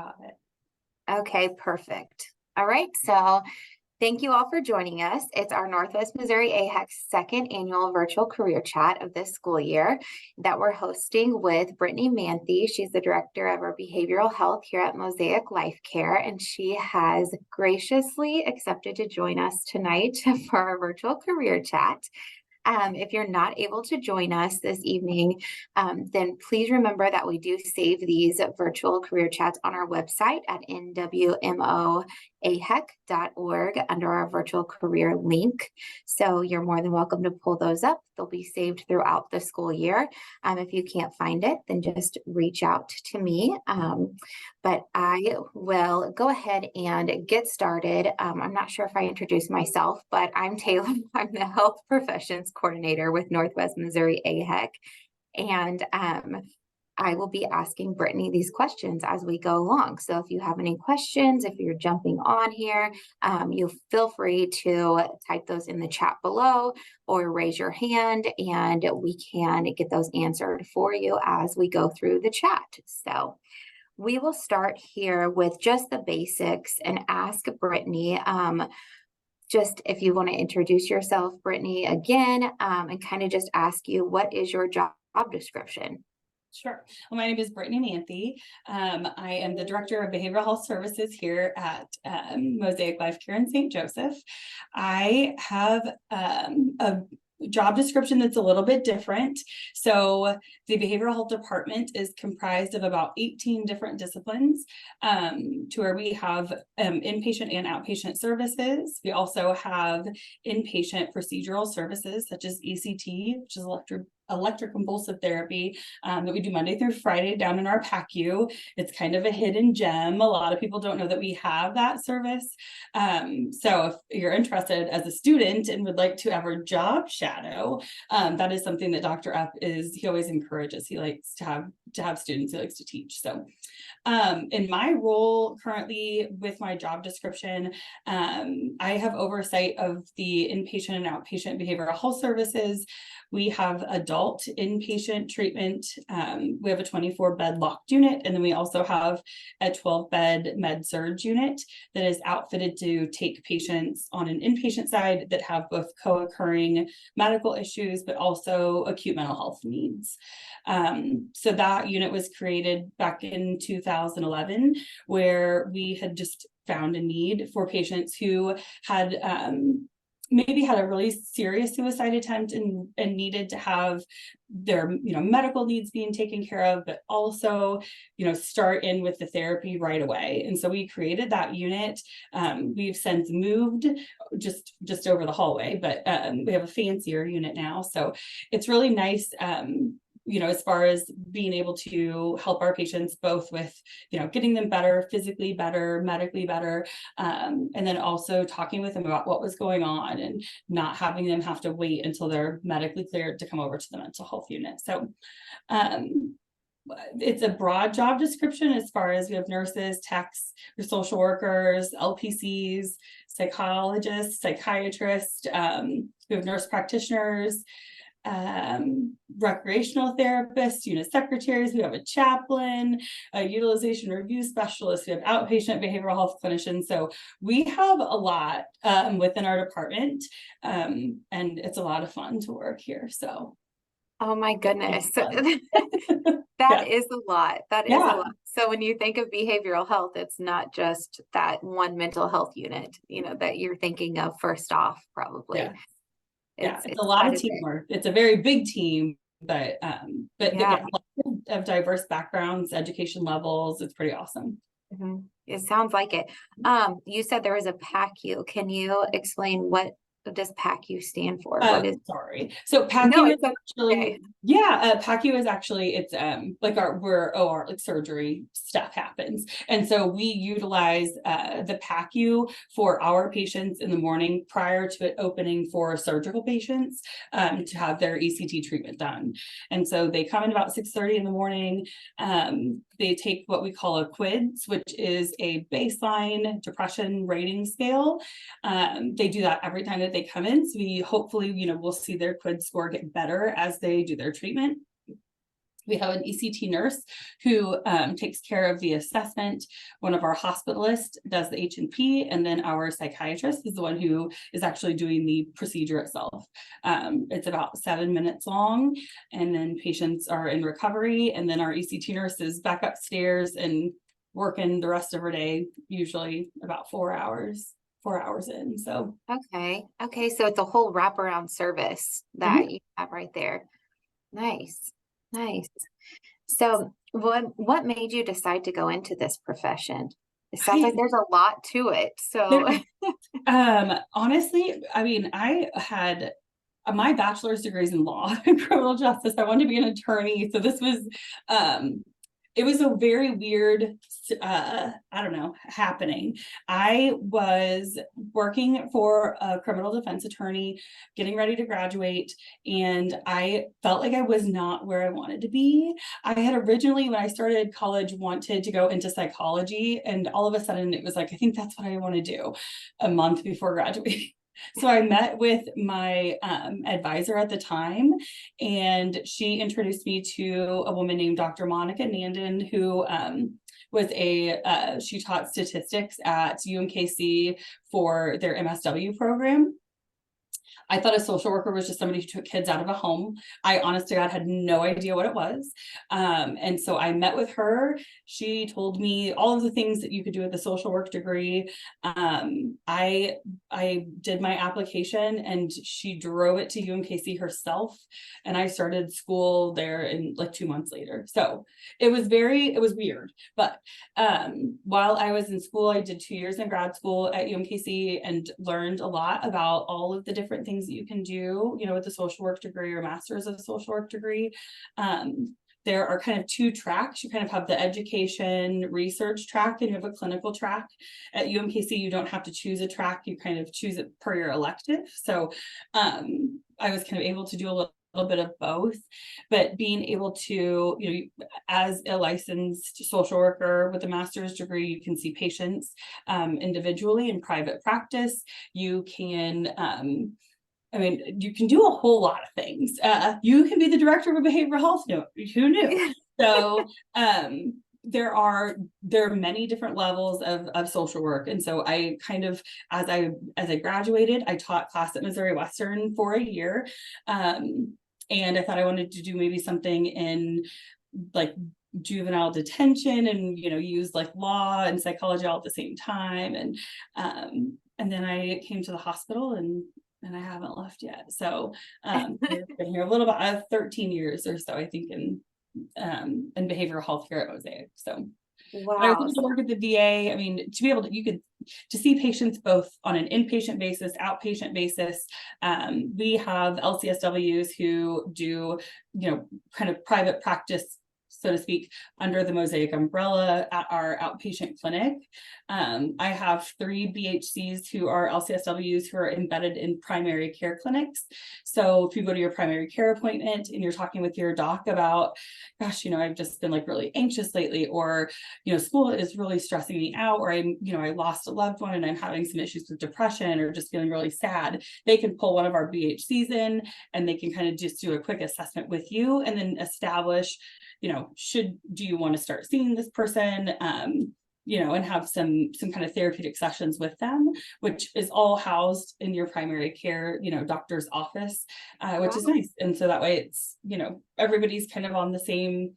Got it. Okay, perfect. All right, so thank you all for joining us. It's our Northwest Missouri AHEC second annual virtual career chat of this school year that we're hosting with Brittany Manthe. She's the director of our behavioral health here at Mosaic Life Care, and she has graciously accepted to join us tonight for our virtual career chat. If you're not able to join us this evening, then please remember that we do save these virtual career chats on our website at nwmoahec.org under our virtual career link. So you're more than welcome to pull those up. They'll be saved throughout the school year. If you can't find it, then just reach out to me. But I will go ahead and get started. I'm not sure if I introduced myself, but I'm Taylor. I'm the Health Professions Coordinator with Northwest Missouri AHEC. And I will be asking Brittany these questions as we go along. So if you have any questions, if you're jumping on here, you feel free to type those in the chat below or raise your hand and we can get those answered for you as we go through the chat. So we will start here with just the basics and ask Brittany, just if you want to introduce yourself, Brittany, again, and kind of just ask you, what is your job description? Sure. Well, my name is Brittany Manthe. I am the Director of Behavioral Health Services here at Mosaic Life Care in St. Joseph. I have a job description that's a little bit different. So the behavioral health department is comprised of about 18 different disciplines, to where we have inpatient and outpatient services. We also have inpatient procedural services such as ECT, which is electroconvulsive therapy, that we do Monday through Friday down in our PACU. It's kind of a hidden gem. A lot of people don't know that we have that service. So if you're interested as a student and would like to ever job shadow, that is something that Dr. Up he always encourages. He likes to have students, he likes to teach. So in my role currently with my job description, I have oversight of the inpatient and outpatient behavioral health services. We have adult inpatient treatment. We have a 24-bed locked unit, and then we also have a 12-bed med-surg unit that is outfitted to take patients on an inpatient side that have both co-occurring medical issues, but also acute mental health needs. So that unit was created back in 2011, where we had just found a need for patients who had maybe had a really serious suicide attempt and needed to have their medical needs being taken care of, but also start in with the therapy right away. And so we created that unit. We've since moved just over the hallway, but we have a fancier unit now. So it's really nice, as far as being able to help our patients both with, getting them better, physically better, medically better, and then also talking with them about what was going on and not having them have to wait until they're medically cleared to come over to the mental health unit. So it's a broad job description as far as we have nurses, techs, social workers, LPCs, psychologists, psychiatrists, we have nurse practitioners, recreational therapists, unit secretaries, we have a chaplain, a utilization review specialist, we have outpatient behavioral health clinicians. So we have a lot within our department, and it's a lot of fun to work here. So oh my goodness. That is a lot. That is a lot. So when you think of behavioral health, it's not just that one mental health unit, that you're thinking of first off, probably. It's a lot of teamwork. It's a very big team, but again, of diverse backgrounds, education levels. It's pretty awesome. Mm-hmm. It sounds like it. You said there was a PACU. Can you explain what does PACU stand for? What is? Sorry. So PACU is actually, PACU is actually, it's like where OR, like surgery stuff happens. And so we utilize the PACU for our patients in the morning prior to it opening for surgical patients to have their ECT treatment done. And so they come in about 6:30 in the morning. They take what we call a QIDS, which is a baseline depression rating scale. They do that every time that they come in. So we hopefully, we'll see their QIDS score get better as they do their treatment. We have an ECT nurse who takes care of the assessment. One of our hospitalists does the H&P, and then our psychiatrist is the one who is actually doing the procedure itself. It's about 7 minutes long, and then patients are in recovery, and then our ECT nurse is back upstairs and working the rest of her day, usually about 4 hours in. So Okay. Okay. So it's a whole wraparound service that you have right there. Nice. Nice. So what made you decide to go into this profession? It sounds like there's a lot to it. So honestly, I mean, I had my bachelor's degrees in law and criminal justice. I wanted to be an attorney. So this was it was a very weird I don't know, happening. I was working for a criminal defense attorney, getting ready to graduate, and I felt like I was not where I wanted to be. I had originally, when I started college, wanted to go into psychology, and all of a sudden it was like, I think that's what I want to do a month before graduating. So I met with my advisor at the time, and she introduced me to a woman named Dr. Monica Nandon, who was she taught statistics at UMKC for their MSW program. I thought a social worker was just somebody who took kids out of a home. I honest to God had no idea what it was. And so I met with her. She told me all of the things that you could do with a social work degree. I did my application, and she drove it to UMKC herself. And I started school there in like 2 months later. So it was weird. But while I was in school, I did 2 years in grad school at UMKC and learned a lot about all of the different things that you can do, with a social work degree or master's of social work degree. There are kind of 2 tracks. You kind of have the education research track, and you have a clinical track. At UMKC, you don't have to choose a track. You kind of choose it per your elective. So I was kind of able to do a little bit of both, but being able to, as a licensed social worker with a master's degree, you can see patients individually in private practice. You can you can do a whole lot of things. You can be the director of a behavioral health. No, who knew? So there are many different levels of social work. And so I kind of, as I graduated, I taught class at Missouri Western for a year. And I thought I wanted to do maybe something in like juvenile detention and, use like law and psychology all at the same time. And then I came to the hospital, and I haven't left yet. So I've been here a little bit, 13 years or so, I think, in behavioral health here at Mosaic. So wow. I was able to work at the VA. I mean, to be able to see patients both on an inpatient basis, outpatient basis. We have LCSWs who do, kind of private practice, so to speak, under the Mosaic umbrella at our outpatient clinic. I have 3 BHCs who are LCSWs who are embedded in primary care clinics. So if you go to your primary care appointment and you're talking with your doc about, gosh, I've just been like really anxious lately, or, school is really stressing me out, or I lost a loved one and I'm having some issues with depression or just feeling really sad, they can pull one of our BHCs in, and they can kind of just do a quick assessment with you and then establish, do you want to start seeing this person, and have some kind of therapeutic sessions with them, which is all housed in your primary care, doctor's office, which is nice. And so that way it's, everybody's kind of on the same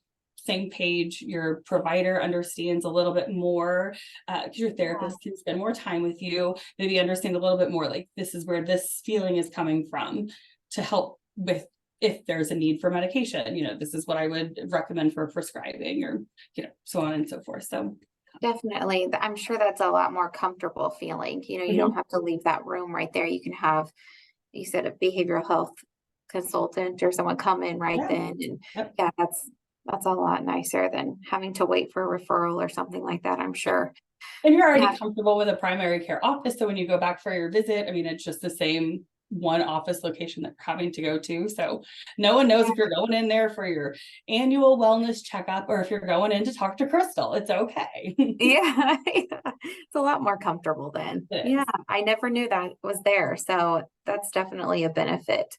page. Your provider understands a little bit more, because your therapist can spend more time with you, maybe understand a little bit more, like, this is where this feeling is coming from, to help with if there's a need for medication, this is what I would recommend for prescribing, or, so on and so forth. So definitely. I'm sure that's a lot more comfortable feeling. You don't have to leave that room right there. You can have, you said, a behavioral health consultant or someone come in right then. And yeah, that's a lot nicer than having to wait for a referral or something like that, I'm sure. And you're already comfortable with a primary care office. So when you go back for your visit, it's just the same one office location that you're having to go to. So no one knows if you're going in there for your annual wellness checkup or if you're going in to talk to Crystal. It's okay. Yeah, it's a lot more comfortable then. Yeah, I never knew that was there. So that's definitely a benefit.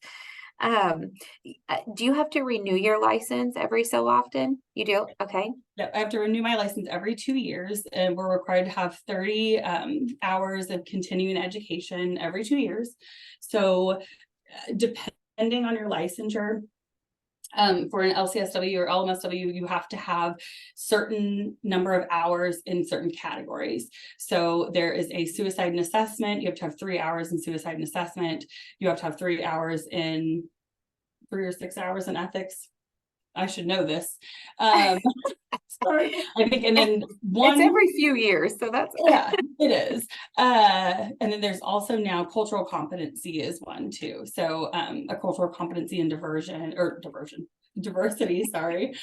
Do you have to renew your license every so often? You do? Okay. Yeah, I have to renew my license every 2 years, and we're required to have 30 hours of continuing education every 2 years. So depending on your licensure, for an LCSW or LMSW, you have to have certain number of hours in certain categories. So there is a suicide and assessment. You have to have 3 hours in suicide and assessment. You have to have 3 hours in 3 or 6 hours in ethics. I should know this. Sorry, I think, and then It's every few years, so that's yeah, it is. And then there's also now cultural competency is one too. So a cultural competency and diversity, sorry,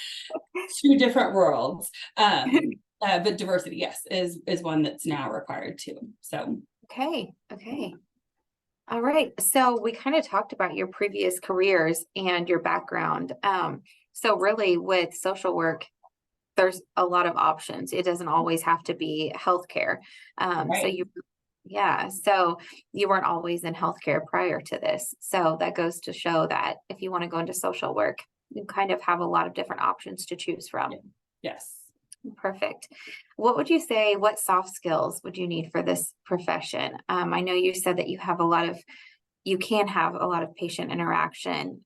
two different worlds. But diversity, yes, is one that's now required too. So okay. All right. So we kind of talked about your previous careers and your background. So really with social work, there's a lot of options. It doesn't always have to be healthcare. right. So you weren't always in healthcare prior to this. So that goes to show that if you want to go into social work, you kind of have a lot of different options to choose from. Yes. Perfect. What soft skills would you need for this profession? I know you said that you can have a lot of patient interaction.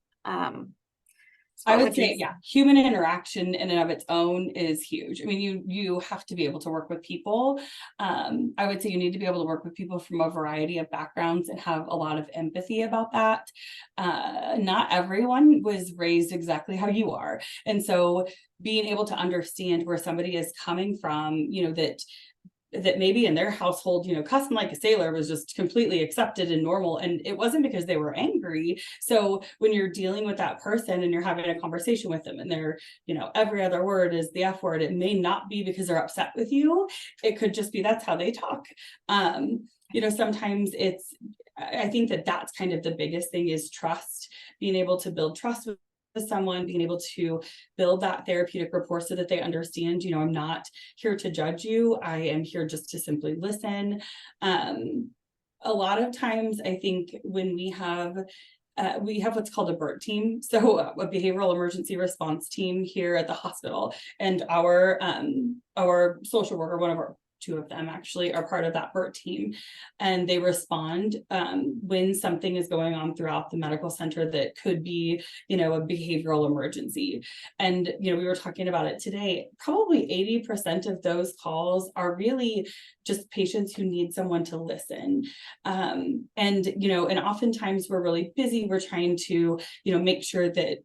So I would say, yeah, human interaction in and of its own is huge. I mean, you have to be able to work with people. I would say you need to be able to work with people from a variety of backgrounds and have a lot of empathy about that. Not everyone was raised exactly how you are. And so being able to understand where somebody is coming from, that maybe in their household, cussing like a sailor was just completely accepted and normal. And it wasn't because they were angry. So when you're dealing with that person and you're having a conversation with them and they're, every other word is the F word, it may not be because they're upset with you. It could just be that's how they talk. Sometimes I think that's kind of the biggest thing is trust, being able to build trust with someone, being able to build that therapeutic rapport so that they understand, I'm not here to judge you. I am here just to simply listen. A lot of times I think when we have what's called a BERT team, so a behavioral emergency response team here at the hospital, and our social worker, two of them actually are part of that BERT team, and they respond when something is going on throughout the medical center that could be, a behavioral emergency. And, we were talking about it today, probably 80% of those calls are really just patients who need someone to listen. And oftentimes we're really busy. We're trying to, make sure that,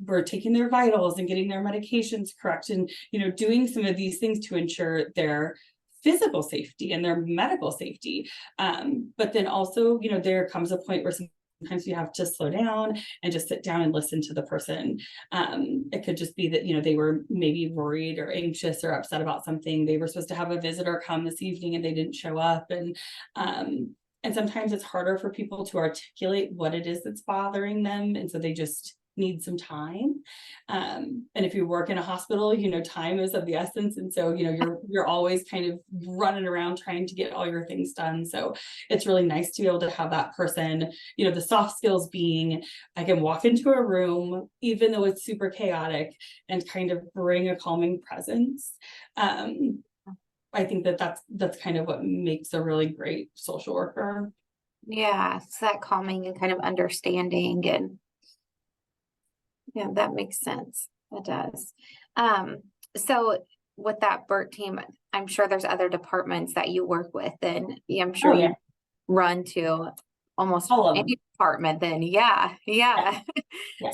we're taking their vitals and getting their medications correct and, doing some of these things to ensure their physical safety and their medical safety. But then also, there comes a point where sometimes you have to slow down and just sit down and listen to the person. It could just be that, they were maybe worried or anxious or upset about something. They were supposed to have a visitor come this evening and they didn't show up. And sometimes it's harder for people to articulate what it is that's bothering them. And so they just need some time. And if you work in a hospital, time is of the essence. And so, you're always kind of running around trying to get all your things done. So it's really nice to be able to have that person, the soft skills being, I can walk into a room, even though it's super chaotic, and kind of bring a calming presence. I think that's kind of what makes a really great social worker. Yeah, it's that calming and kind of understanding, and yeah, that makes sense. That does. So with that BERT team, I'm sure there's other departments that you work with, and I'm sure you run to almost All of them. any department then. Yeah. Yeah.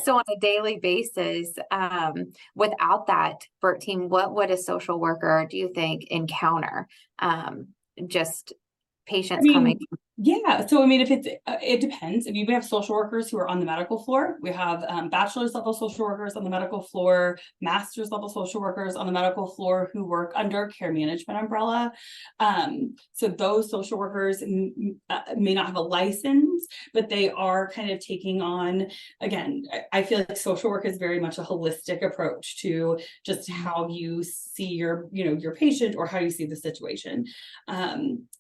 So on a daily basis, without that BERT team, what would a social worker, do you think, encounter? Just patients coming. Yeah. So, if it depends. We have social workers who are on the medical floor. We have bachelor's level social workers on the medical floor, master's level social workers on the medical floor who work under care management umbrella. So those social workers may not have a license, but they are kind of taking on, again, I feel like social work is very much a holistic approach to just how you see your patient or how you see the situation.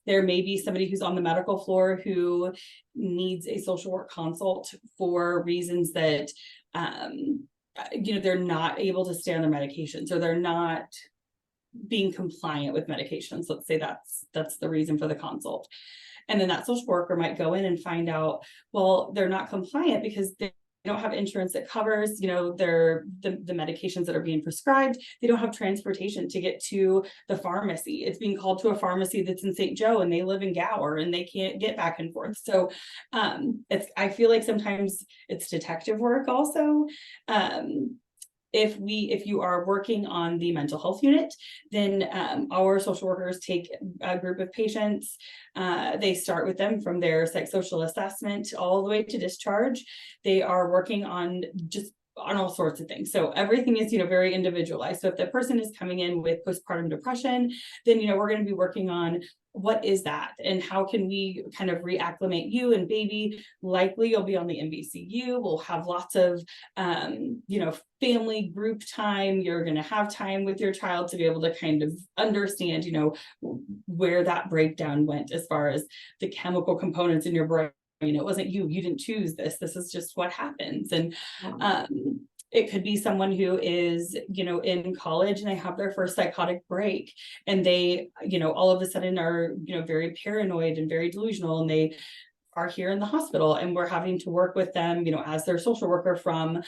There may be somebody who's on the medical floor who needs a social work consult for reasons that, they're not able to stay on their medications, or they're not being compliant with medications. Let's say that's the reason for the consult. And then that social worker might go in and find out, well, they're not compliant because they don't have insurance that covers, the medications that are being prescribed. They don't have transportation to get to the pharmacy. It's being called to a pharmacy that's in St. Joe, and they live in Gower, and they can't get back and forth. So I feel like sometimes it's detective work also. If you are working on the mental health unit, then our social workers take a group of patients. They start with them from their psychosocial assessment all the way to discharge. They are working on all sorts of things. So everything is, very individualized. So if the person is coming in with postpartum depression, then, we're going to be working on what is that and how can we kind of reacclimate you and baby. Likely you'll be on the MVCU. We'll have lots of, family group time. You're going to have time with your child to be able to kind of understand, where that breakdown went as far as the chemical components in your brain. It wasn't you didn't choose this. This is just what happens. And it could be someone who is, in college and they have their first psychotic break, and they, all of a sudden are, very paranoid and very delusional, and they are here in the hospital, and we're having to work with them, as their social worker from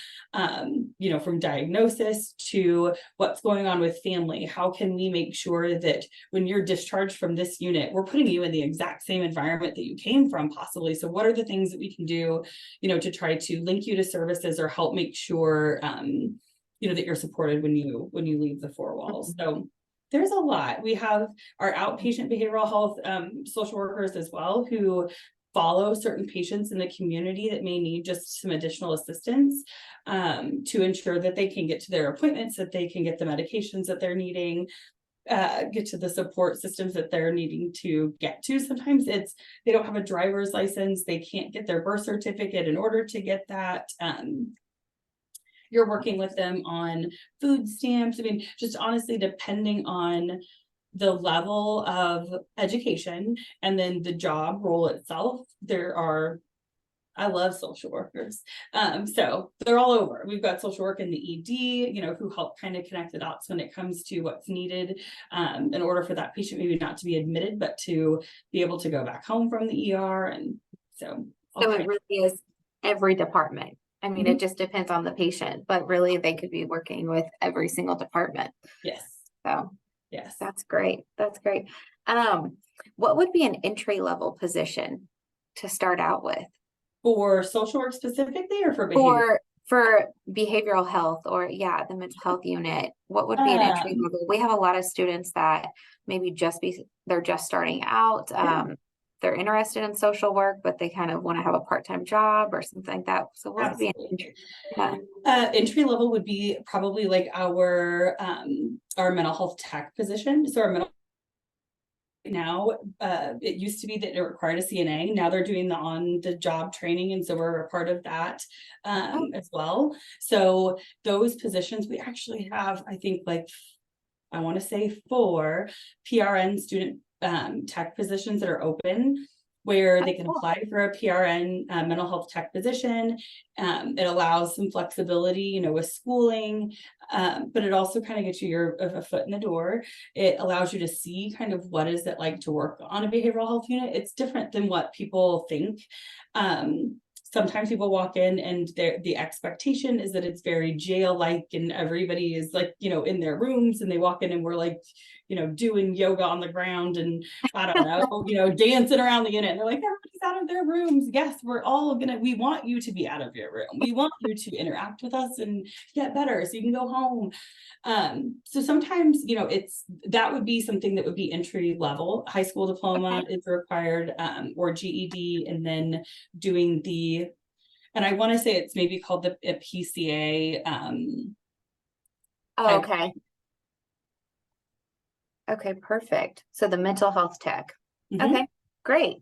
diagnosis to what's going on with family. How can we make sure that when you're discharged from this unit, we're putting you in the exact same environment that you came from possibly. So what are the things that we can do, to try to link you to services or help make sure, that you're supported when you leave the four walls. So there's a lot. We have our outpatient behavioral health social workers as well, who follow certain patients in the community that may need just some additional assistance to ensure that they can get to their appointments, that they can get the medications that they're needing, get to the support systems that they're needing to get to. Sometimes they don't have a driver's license, they can't get their birth certificate in order to get that. You're working with them on food stamps. I mean, just honestly, depending on the level of education and then the job role itself, I love social workers. So they're all over. We've got social work in the ED, who help kind of connect the dots when it comes to what's needed in order for that patient maybe not to be admitted, but to be able to go back home from the ER. And so it really is every department. I mean, it just depends on the patient, but really they could be working with every single department. Yes. So yes, that's great. That's great. What would be an entry level position to start out with? For social work specifically, or for behavior? For behavioral health, or the mental health unit? What would be an entry level? We have a lot of students that maybe they're just starting out. They're interested in social work, but they kind of want to have a part-time job or something like that. So what would be an entry level would be probably like our mental health tech position. So our mental now, it used to be that it required a CNA. Now they're doing the on-the-job training, and so we're a part of that as well. So those positions, we actually have, I think, I want to say 4 PRN student tech positions that are open, where they can apply for a PRN mental health tech position. It allows some flexibility, with schooling, but it also kind of gets you a foot in the door. It allows you to see kind of what is it like to work on a behavioral health unit. It's different than what people think. Sometimes people walk in and the expectation is that it's very jail-like, and everybody is in their rooms, and they walk in and we're doing yoga on the ground and I don't know, dancing around the unit. And they're like, everybody's out of their rooms. Yes, we want you to be out of your room. We want you to interact with us and get better so you can go home. So sometimes, that would be something that would be entry level. High school diploma is required, or GED, and then doing and I want to say it's maybe called a PCA. Okay. Okay, perfect. So the mental health tech. Okay, great.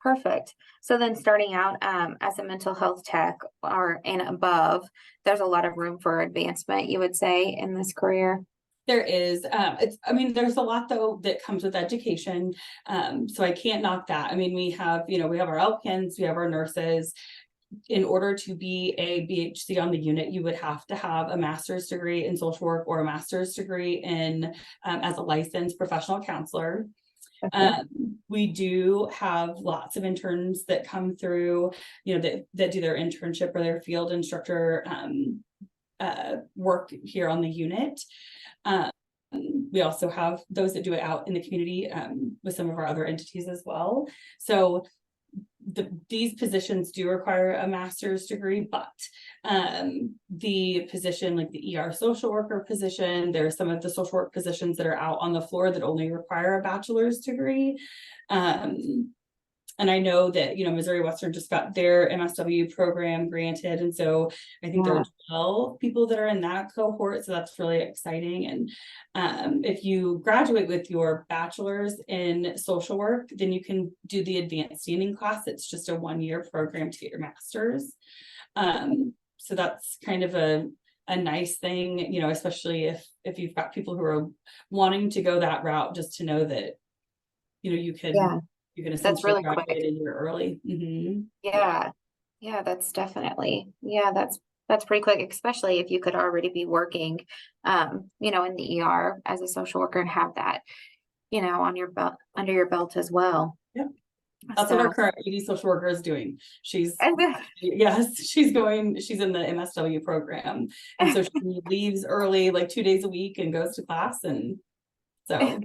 Perfect. So then starting out as a mental health tech and above, there's a lot of room for advancement, you would say, in this career? There is, I mean, there's a lot though that comes with education. So I can't knock that. I mean, we have our LPNs, we have our nurses. In order to be a BHC on the unit, you would have to have a master's degree in social work or a master's degree in as a licensed professional counselor. Okay. We do have lots of interns that come through, that do their internship or their field instructor work here on the unit. We also have those that do it out in the community with some of our other entities as well. So these positions do require a master's degree, but the position like the ER social worker position, there are some of the social work positions that are out on the floor that only require a bachelor's degree. And I know that, Missouri Western just got their MSW program granted. And so I think there are 12 people that are in that cohort. So that's really exciting. And if you graduate with your bachelor's in social work, then you can do the advanced standing class. It's just a 1-year program to get your master's. So that's kind of a nice thing, especially if you've got people who are wanting to go that route, just to know that, you can. Yeah. You can That's really graduate quick. a year early. Yeah. That's definitely, that's pretty quick, especially if you could already be working, in the ER as a social worker and have that, on your belt, under your belt as well. Yep. That's what our current ED social worker is doing. She's in the MSW program. And so she leaves early, like 2 days a week, and goes to class. And so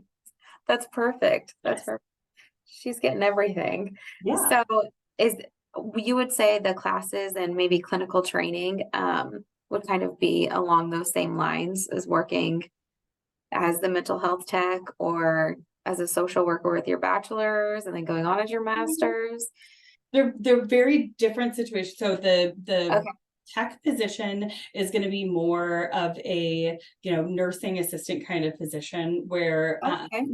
that's perfect. That's perfect. She's getting everything. Yeah. So you would say the classes and maybe clinical training would kind of be along those same lines as working as the mental health tech or as a social worker with your bachelor's and then going on as your master's? They're very different situations. So the Okay. tech position is going to be more of a nursing assistant kind of position where Okay.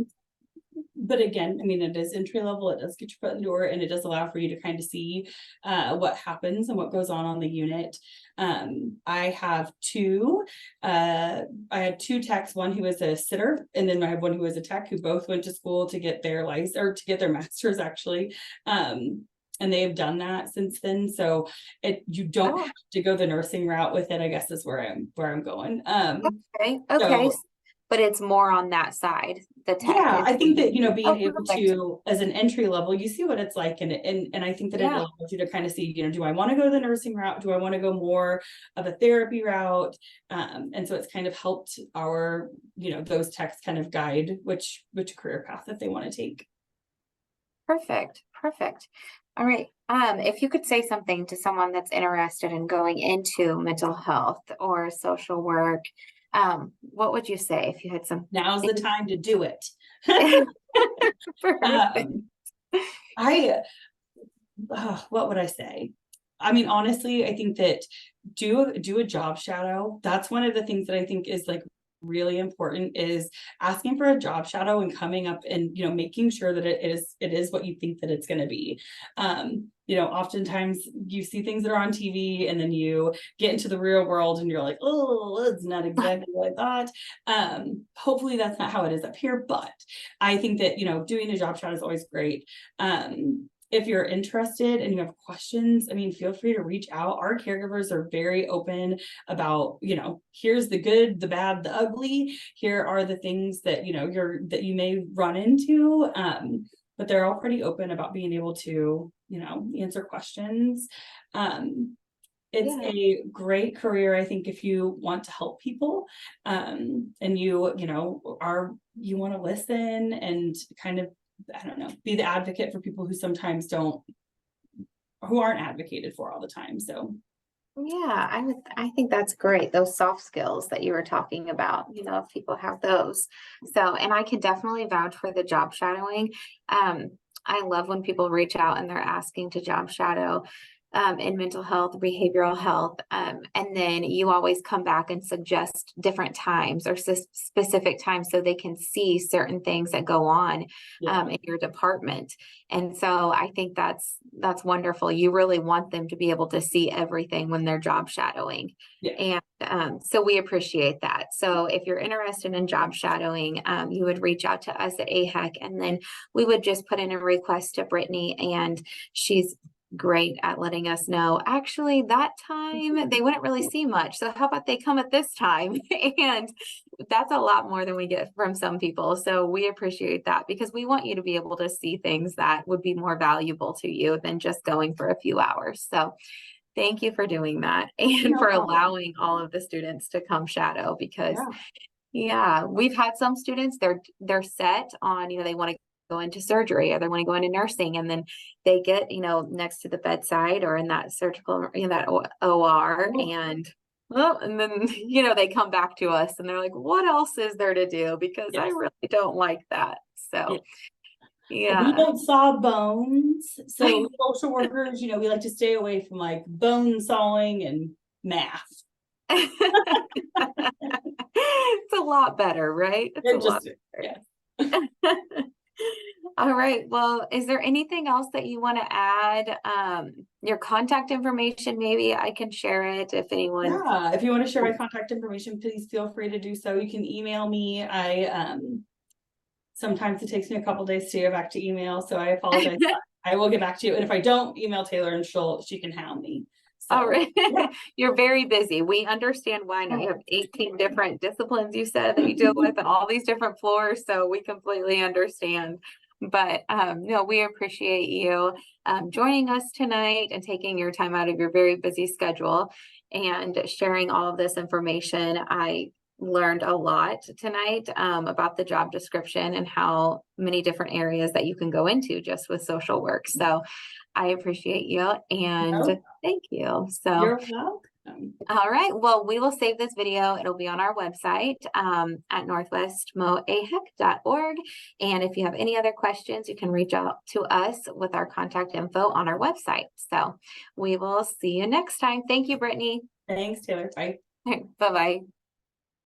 but again, I mean, it is entry level, it does get your foot in the door, and it does allow for you to kind of see what happens and what goes on the unit. I had two techs, one who was a sitter, and then I have one who was a tech, who both went to school to get their license, or to get their master's actually. And they have done that since then. So you don't have to go the nursing route with it, I guess, is where I'm going. Okay. So, but it's more on that side, the tech. Yeah, I think that, being able perfect. to, as an entry level, you see what it's like. And I think that it allows you to kind of see, do I want to go the nursing route? Do I want to go more of a therapy route? And so it's kind of helped our, those techs kind of guide which career path that they want to take. Perfect. All right. If you could say something to someone that's interested in going into mental health or social work, what would you say if you had some? Now's the time to do it. What would I say? I mean, honestly, I think that do a job shadow. That's one of the things that I think is like really important, is asking for a job shadow and coming up and making sure that it is what you think that it's going to be. Oftentimes you see things that are on TV and then you get into the real world and you're like, oh, it's not exactly what I thought. Hopefully that's not how it is up here, but I think that doing a job shadow is always great. If you're interested and you have questions, I mean, feel free to reach out. Our caregivers are very open about, here's the good, the bad, the ugly. Here are the things that, that you may run into. But they're all pretty open about being able to, answer questions. It's a great career, I think, if you want to help people, and you want to listen and kind of, I don't know, be the advocate for people who sometimes who aren't advocated for all the time. So I think that's great. Those soft skills that you were talking about, if people have those. So, and I can definitely vouch for the job shadowing. I love when people reach out and they're asking to job shadow, in mental health, behavioral health. And then you always come back and suggest different times or specific times so they can see certain things that go on in your department. And so I think that's wonderful. You really want them to be able to see everything when they're job shadowing. Yeah. And so we appreciate that. So if you're interested in job shadowing, you would reach out to us at AHEC, and then we would just put in a request to Brittany, and she's great at letting us know, actually that time they wouldn't really see much, so how about they come at this time? And that's a lot more than we get from some people, so we appreciate that, because we want you to be able to see things that would be more valuable to you than just going for a few hours. So thank you for doing that, and for allowing all of the students to come shadow, because we've had some students, they're set on, they want to go into surgery, or they want to go into nursing, and then they get, next to the bedside or in that surgical, that OR, and then, they come back to us and they're like, what else is there to do? Because I really don't like that. So We don't saw bones. So social workers, we like to stay away from like bone sawing and math. It's a lot better, right? It's a lot better. All right. Well, is there anything else that you want to add? Your contact information, maybe I can share it if anyone. Yeah, if you want to share my contact information, please feel free to do so. You can email me. Sometimes it takes me a couple days to get back to email, so I apologize. I will get back to you. And if I don't, email Taylor and she can hound me. So, all right. You're very busy. We understand why. Now you have 18 different disciplines you said that you deal with and all these different floors. So we completely understand. But no, we appreciate you joining us tonight and taking your time out of your very busy schedule and sharing all of this information. I learned a lot tonight about the job description and how many different areas that you can go into just with social work. So I appreciate you and thank you. So you're welcome. All right. Well, we will save this video. It'll be on our website at northwestmoahec.org. And if you have any other questions, you can reach out to us with our contact info on our website. So we will see you next time. Thank you, Brittany. Thanks, Taylor. Bye. Bye-bye.